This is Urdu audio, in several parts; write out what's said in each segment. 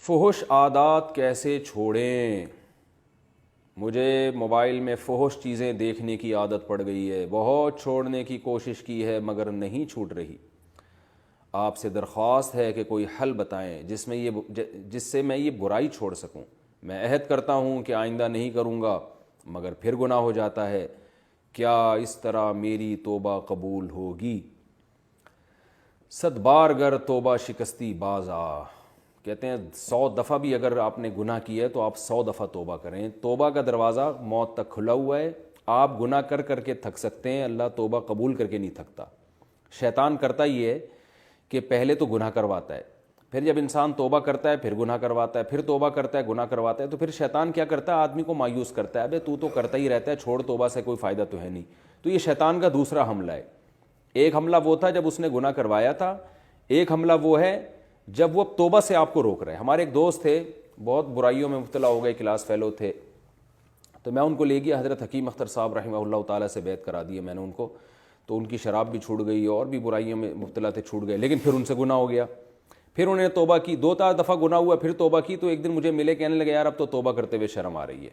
فحش عادات کیسے چھوڑیں؟ مجھے موبائل میں فحش چیزیں دیکھنے کی عادت پڑ گئی ہے، بہت چھوڑنے کی کوشش کی ہے مگر نہیں چھوٹ رہی۔ آپ سے درخواست ہے کہ کوئی حل بتائیں جس سے میں یہ برائی چھوڑ سکوں۔ میں عہد کرتا ہوں کہ آئندہ نہیں کروں گا مگر پھر گناہ ہو جاتا ہے۔ کیا اس طرح میری توبہ قبول ہوگی؟ 100 بار گر توبہ شکستی باز آ، کہتے ہیں 100 دفعہ بھی اگر آپ نے گناہ کیا ہے تو آپ 100 دفعہ توبہ کریں۔ توبہ کا دروازہ موت تک کھلا ہوا ہے۔ آپ گناہ کر کر کے تھک سکتے ہیں، اللہ توبہ قبول کر کے نہیں تھکتا۔ شیطان کرتا ہی ہے کہ پہلے تو گناہ کرواتا ہے، پھر جب انسان توبہ کرتا ہے پھر گناہ کرواتا ہے، پھر توبہ کرتا ہے گناہ کرواتا ہے، تو پھر شیطان کیا کرتا ہے؟ آدمی کو مایوس کرتا ہے، ابے تو کرتا ہی رہتا ہے، چھوڑ، توبہ سے کوئی فائدہ تو ہے نہیں۔ تو یہ شیطان کا دوسرا حملہ ہے۔ ایک حملہ وہ تھا جب اس نے گناہ کروایا تھا، ایک حملہ وہ ہے جب وہ توبہ سے آپ کو روک رہے ہیں۔ ہمارے ایک دوست تھے، بہت برائیوں میں مبتلا ہو گئے، کلاس فیلو تھے، تو میں ان کو لے گیا، حضرت حکیم اختر صاحب رحمہ اللہ تعالیٰ سے بیعت کرا دی میں نے ان کو، تو ان کی شراب بھی چھوٹ گئی اور بھی برائیوں میں مبتلا تھے، چھوٹ گئے، لیکن پھر ان سے گناہ ہو گیا۔ پھر انہوں نے توبہ کی، 2-4 دفعہ گناہ ہوا، پھر توبہ کی، تو ایک دن مجھے ملے، کہنے لگے یار اب تو توبہ کرتے ہوئے شرم آ رہی ہے۔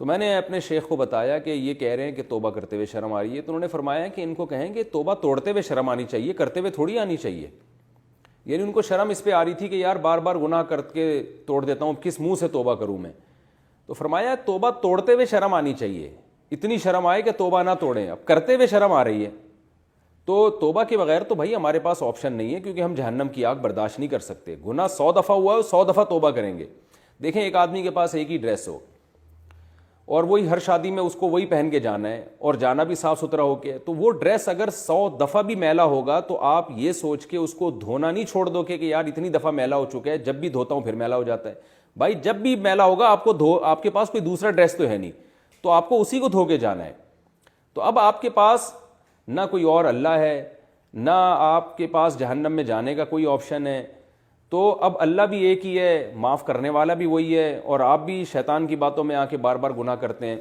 تو میں نے اپنے شیخ کو بتایا کہ یہ کہہ رہے ہیں کہ توبہ کرتے ہوئے شرم آ رہی ہے، تو انہوں نے فرمایا کہ ان کو کہیں کہ توبہ توڑتے ہوئے شرم آنی چاہیے، کرتے ہوئے تھوڑی آنی چاہیے۔ یعنی ان کو شرم اس پہ آ رہی تھی کہ یار بار بار گناہ کر کے توڑ دیتا ہوں، کس منہ سے توبہ کروں میں؟ تو فرمایا توبہ توڑتے ہوئے شرم آنی چاہیے، اتنی شرم آئے کہ توبہ نہ توڑیں، اب کرتے ہوئے شرم آ رہی ہے۔ تو توبہ کے بغیر تو بھائی ہمارے پاس آپشن نہیں ہے، کیونکہ ہم جہنم کی آگ برداشت نہیں کر سکتے۔ گناہ 100 دفعہ ہوا ہے، 100 دفعہ توبہ کریں گے۔ دیکھیں ایک آدمی کے پاس ایک ہی ڈریس ہو اور وہی ہر شادی میں اس کو وہی پہن کے جانا ہے اور جانا بھی صاف ستھرا ہو کے، تو وہ ڈریس اگر 100 دفعہ بھی میلا ہوگا تو آپ یہ سوچ کے اس کو دھونا نہیں چھوڑ دو کہ یار اتنی دفعہ میلا ہو چکا ہے، جب بھی دھوتا ہوں پھر میلا ہو جاتا ہے۔ بھائی جب بھی میلا ہوگا آپ کے پاس کوئی دوسرا ڈریس تو ہے نہیں، تو آپ کو اسی کو دھو کے جانا ہے۔ تو اب آپ کے پاس نہ کوئی اور اللہ ہے، نہ آپ کے پاس جہنم میں جانے کا کوئی آپشن ہے، تو اب اللہ بھی ایک ہی ہے، معاف کرنے والا بھی وہی ہے، اور آپ بھی شیطان کی باتوں میں آ کے بار بار گناہ کرتے ہیں۔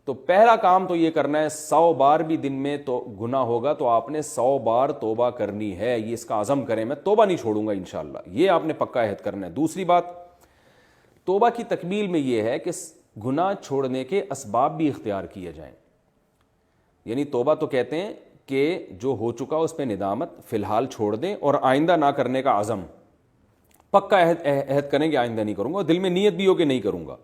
تو پہلا کام تو یہ کرنا ہے، 100 بار بھی دن میں تو گناہ ہوگا تو آپ نے 100 بار توبہ کرنی ہے، یہ اس کا عزم کریں، میں توبہ نہیں چھوڑوں گا انشاءاللہ، یہ آپ نے پکا عہد کرنا ہے۔ دوسری بات، توبہ کی تکمیل میں یہ ہے کہ گناہ چھوڑنے کے اسباب بھی اختیار کیے جائیں۔ یعنی توبہ تو کہتے ہیں کہ جو ہو چکا اس پہ ندامت فی الحال چھوڑ دیں اور آئندہ نہ کرنے کا عزم، پکا عہد کریں کہ آئندہ نہیں کروں گا، دل میں نیت بھی ہو کہ نہیں کروں گا۔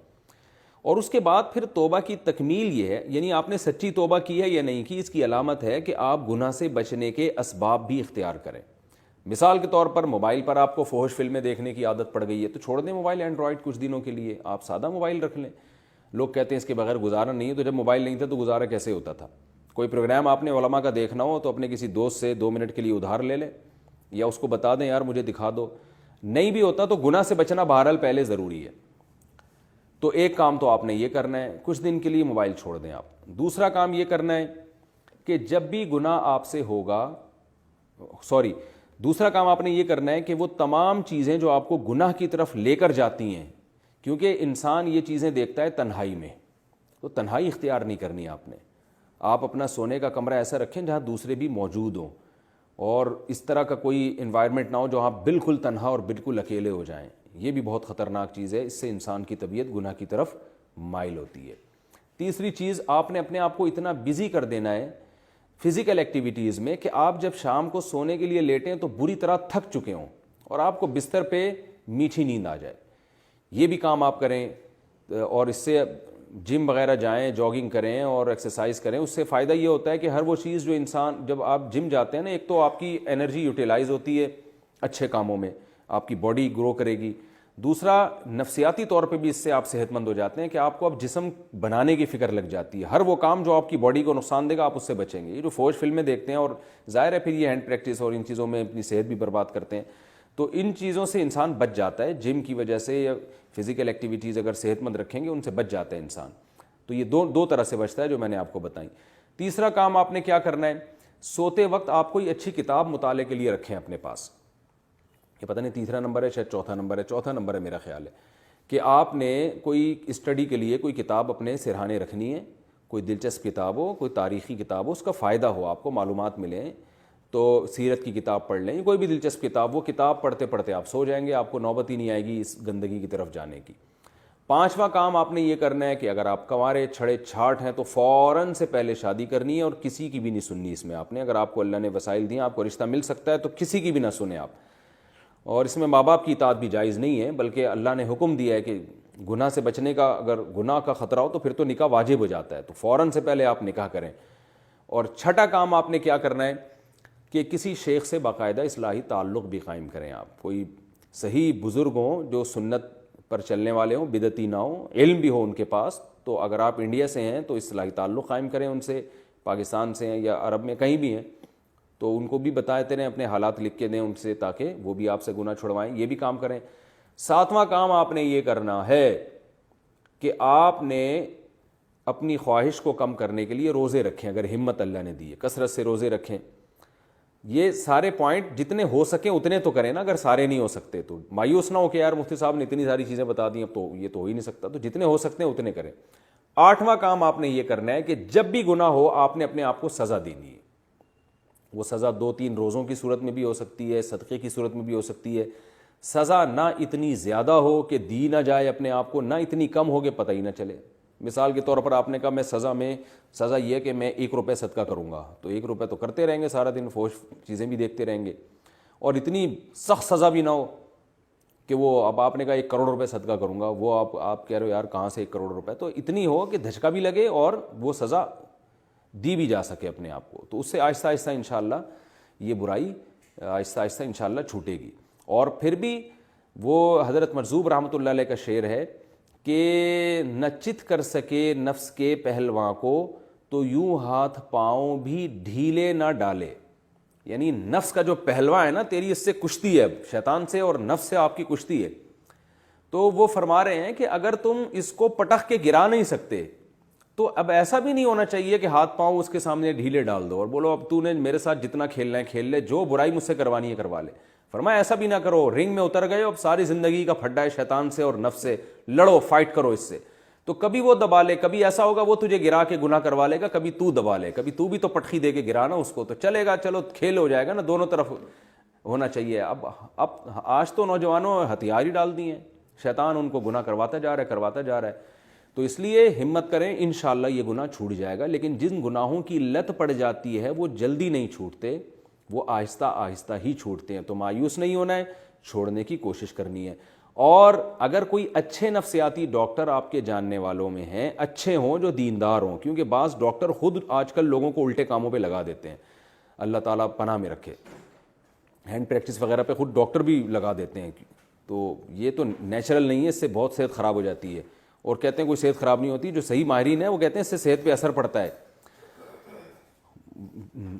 اور اس کے بعد پھر توبہ کی تکمیل یہ ہے، یعنی آپ نے سچی توبہ کی ہے یا نہیں کی، اس کی علامت ہے کہ آپ گناہ سے بچنے کے اسباب بھی اختیار کریں۔ مثال کے طور پر موبائل پر آپ کو فحش فلمیں دیکھنے کی عادت پڑ گئی ہے تو چھوڑ دیں موبائل، اینڈرائڈ کچھ دنوں کے لیے، آپ سادہ موبائل رکھ لیں۔ لوگ کہتے ہیں اس کے بغیر گزارا نہیں ہے، تو جب موبائل نہیں تھا تو گزارا کیسے ہوتا تھا؟ کوئی پروگرام آپ نے علماء کا دیکھنا ہو تو اپنے کسی دوست سے 2 منٹ کے لیے ادھار لے لیں، یا اس کو بتا دیں یار مجھے دکھا دو۔ نہیں بھی ہوتا تو گناہ سے بچنا بہرحال پہلے ضروری ہے۔ تو ایک کام تو آپ نے یہ کرنا ہے، کچھ دن کے لیے موبائل چھوڑ دیں آپ۔ دوسرا کام یہ کرنا ہے کہ جب بھی گناہ آپ سے ہوگا، دوسرا کام آپ نے یہ کرنا ہے کہ وہ تمام چیزیں جو آپ کو گناہ کی طرف لے کر جاتی ہیں، کیونکہ انسان یہ چیزیں دیکھتا ہے تنہائی میں، تو تنہائی اختیار نہیں کرنی آپ نے۔ آپ اپنا سونے کا کمرہ ایسا رکھیں جہاں دوسرے بھی موجود ہوں، اور اس طرح کا کوئی انوائرمنٹ نہ ہو جو آپ بالکل تنہا اور بالکل اکیلے ہو جائیں۔ یہ بھی بہت خطرناک چیز ہے، اس سے انسان کی طبیعت گناہ کی طرف مائل ہوتی ہے۔ تیسری چیز، آپ نے اپنے آپ کو اتنا بزی کر دینا ہے فزیکل ایکٹیویٹیز میں کہ آپ جب شام کو سونے کے لیے لیٹیں تو بری طرح تھک چکے ہوں اور آپ کو بستر پہ میٹھی نیند آ جائے۔ یہ بھی کام آپ کریں، اور اس سے جم وغیرہ جائیں، جاگنگ کریں اور ایکسرسائز کریں۔ اس سے فائدہ یہ ہوتا ہے کہ ہر وہ چیز جو انسان، جب آپ جم جاتے ہیں نا، ایک تو آپ کی انرجی یوٹیلائز ہوتی ہے اچھے کاموں میں، آپ کی باڈی گرو کرے گی۔ دوسرا، نفسیاتی طور پہ بھی اس سے آپ صحت مند ہو جاتے ہیں کہ آپ کو اب جسم بنانے کی فکر لگ جاتی ہے، ہر وہ کام جو آپ کی باڈی کو نقصان دے گا آپ اس سے بچیں گے۔ یہ جو فوج فلمیں دیکھتے ہیں، اور ظاہر ہے پھر یہ ہینڈ پریکٹس اور ان چیزوں میں اپنی صحت بھی برباد کرتے ہیں، تو ان چیزوں سے انسان بچ جاتا ہے، جم کی وجہ سے یا فزیکل ایکٹیویٹیز اگر صحت مند رکھیں گے ان سے بچ جاتا ہے انسان۔ تو یہ دو طرح سے بچتا ہے جو میں نے آپ کو بتائیں۔ تیسرا کام آپ نے کیا کرنا ہے، سوتے وقت آپ کوئی اچھی کتاب مطالعے کے لیے رکھیں اپنے پاس۔ یہ پتہ نہیں تیسرا نمبر ہے، شاید چوتھا نمبر ہے میرا خیال ہے، کہ آپ نے کوئی اسٹڈی کے لیے کوئی کتاب اپنے سرہانے رکھنی ہے، کوئی دلچسپ کتاب ہو، کوئی تاریخی کتاب ہو، اس کا فائدہ ہو، آپ کو معلومات ملیں، تو سیرت کی کتاب پڑھ لیں، کوئی بھی دلچسپ کتاب، وہ کتاب پڑھتے پڑھتے آپ سو جائیں گے، آپ کو نوبت ہی نہیں آئے گی اس گندگی کی طرف جانے کی۔ پانچواں کام آپ نے یہ کرنا ہے کہ اگر آپ کنوارے چھڑے چھاٹ ہیں تو فوراً سے پہلے شادی کرنی ہے، اور کسی کی بھی نہیں سننی اس میں آپ نے۔ اگر آپ کو اللہ نے وسائل دیے، آپ کو رشتہ مل سکتا ہے، تو کسی کی بھی نہ سنیں آپ، اور اس میں ماں باپ کی اطاعت بھی جائز نہیں ہے، بلکہ اللہ نے حکم دیا ہے کہ گناہ سے بچنے کا، اگر گناہ کا خطرہ ہو تو پھر تو نکاح واجب ہو جاتا ہے، تو فوراً سے پہلے آپ نکاح کریں۔ اور چھٹا کام آپ نے کیا کرنا ہے کہ کسی شیخ سے باقاعدہ اصلاحی تعلق بھی قائم کریں آپ، کوئی صحیح بزرگ ہوں جو سنت پر چلنے والے ہوں، بدعتی نہ ہوں، علم بھی ہو ان کے پاس۔ تو اگر آپ انڈیا سے ہیں تو اصلاحی تعلق قائم کریں ان سے، پاکستان سے ہیں یا عرب میں کہیں بھی ہیں تو ان کو بھی بتاتے رہیں، اپنے حالات لکھ کے دیں ان سے، تاکہ وہ بھی آپ سے گناہ چھڑوائیں، یہ بھی کام کریں۔ ساتواں کام آپ نے یہ کرنا ہے کہ آپ نے اپنی خواہش کو کم کرنے کے لیے روزے رکھیں، اگر ہمت اللہ نے دی ہے کثرت سے روزے رکھیں۔ یہ سارے پوائنٹ جتنے ہو سکیں اتنے تو کریں نا، اگر سارے نہیں ہو سکتے تو مایوس نہ ہو کہ یار مفتی صاحب نے اتنی ساری چیزیں بتا دی، اب تو یہ تو ہو ہی نہیں سکتا، تو جتنے ہو سکتے ہیں اتنے کریں۔ آٹھواں کام آپ نے یہ کرنا ہے کہ جب بھی گناہ ہو آپ نے اپنے آپ کو سزا دینی ہے۔ وہ سزا 2-3 روزوں کی صورت میں بھی ہو سکتی ہے، صدقے کی صورت میں بھی ہو سکتی ہے۔ سزا نہ اتنی زیادہ ہو کہ دی نہ جائے اپنے آپ کو، نہ اتنی کم ہو کہ پتہ ہی نہ چلے۔ مثال کے طور پر آپ نے کہا میں سزا یہ کہ میں 1 روپے صدقہ کروں گا، تو 1 روپے تو کرتے رہیں گے سارا دن، فوش چیزیں بھی دیکھتے رہیں گے۔ اور اتنی سخت سزا بھی نہ ہو کہ وہ اب آپ نے کہا 1 کروڑ روپے صدقہ کروں گا، وہ آپ کہہ رہے ہو یار کہاں سے 1 کروڑ روپے، تو اتنی ہو کہ دھچکا بھی لگے اور وہ سزا دی بھی جا سکے اپنے آپ کو، تو اس سے آہستہ آہستہ انشاءاللہ یہ برائی آہستہ آہستہ انشاءاللہ چھوٹے گی۔ اور پھر بھی وہ حضرت مرزوق رحمۃ اللہ علیہ کا شعر ہے کہ نہ چت کر سکے نفس کے پہلواں کو، تو یوں ہاتھ پاؤں بھی ڈھیلے نہ ڈالے۔ یعنی نفس کا جو پہلواں ہے نا، تیری اس سے کشتی ہے، شیطان سے اور نفس سے آپ کی کشتی ہے، تو وہ فرما رہے ہیں کہ اگر تم اس کو پٹخ کے گرا نہیں سکتے تو اب ایسا بھی نہیں ہونا چاہیے کہ ہاتھ پاؤں اس کے سامنے ڈھیلے ڈال دو اور بولو اب تو نے میرے ساتھ جتنا کھیلنا ہے کھیل لے، جو برائی مجھ سے کروانی ہے کروا لے۔ فرمایا ایسا بھی نہ کرو، رنگ میں اتر گئے، اب ساری زندگی کا پھڈا ہے شیطان سے اور نفس سے، لڑو، فائٹ کرو اس سے، تو کبھی وہ دبا لے، کبھی ایسا ہوگا وہ تجھے گرا کے گناہ کروا لے گا، کبھی تو دبا لے، کبھی تو بھی تو پٹخی دے کے گرانا اس کو، تو چلے گا، چلو کھیل ہو جائے گا نا، دونوں طرف ہونا چاہیے۔ اب آج تو نوجوانوں ہتھیار ہی ڈال دیے ہیں، شیطان ان کو گناہ کرواتا جا رہا ہے، تو اس لیے ہمت کریں، انشاءاللہ یہ گناہ چھوٹ جائے گا۔ لیکن جن گناہوں کی لت پڑ جاتی ہے وہ جلدی نہیں چھوٹتے، وہ آہستہ آہستہ ہی چھوٹتے ہیں، تو مایوس نہیں ہونا ہے، چھوڑنے کی کوشش کرنی ہے۔ اور اگر کوئی اچھے نفسیاتی ڈاکٹر آپ کے جاننے والوں میں ہیں، اچھے ہوں جو دیندار ہوں، کیونکہ بعض ڈاکٹر خود آج کل لوگوں کو الٹے کاموں پہ لگا دیتے ہیں، اللہ تعالیٰ پناہ میں رکھے، ہینڈ پریکٹس وغیرہ پہ خود ڈاکٹر بھی لگا دیتے ہیں، تو یہ تو نیچرل نہیں ہے، اس سے بہت صحت خراب ہو جاتی ہے۔ اور کہتے ہیں کوئی صحت خراب نہیں ہوتی، جو صحیح ماہرین ہیں وہ کہتے ہیں اس سے صحت پہ اثر پڑتا ہے،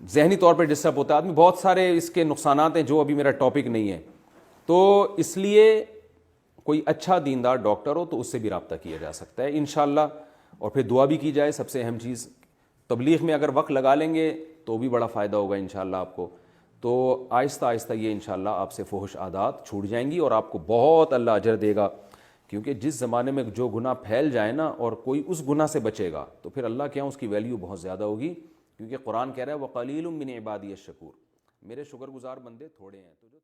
ذہنی طور پہ ڈسٹرب ہوتا ہے آدمی، بہت سارے اس کے نقصانات ہیں جو ابھی میرا ٹاپک نہیں ہے۔ تو اس لیے کوئی اچھا دیندار ڈاکٹر ہو تو اس سے بھی رابطہ کیا جا سکتا ہے انشاءاللہ، اور پھر دعا بھی کی جائے، سب سے اہم چیز تبلیغ میں اگر وقت لگا لیں گے تو بھی بڑا فائدہ ہوگا انشاءاللہ آپ کو۔ تو آہستہ آہستہ یہ انشاءاللہ آپ سے فحش عادات چھوٹ جائیں گی اور آپ کو بہت اللہ اجر دے گا، کیونکہ جس زمانے میں جو گناہ پھیل جائے نا اور کوئی اس گناہ سے بچے گا تو پھر اللہ کے یہاں اس کی ویلیو بہت زیادہ ہوگی، کیونکہ قرآن کہہ رہا ہے وَقَلِيلٌ مِّنْ عِبَادِيَ الشَّكُورُ، میرے شکر گزار بندے تھوڑے ہیں۔ تو جو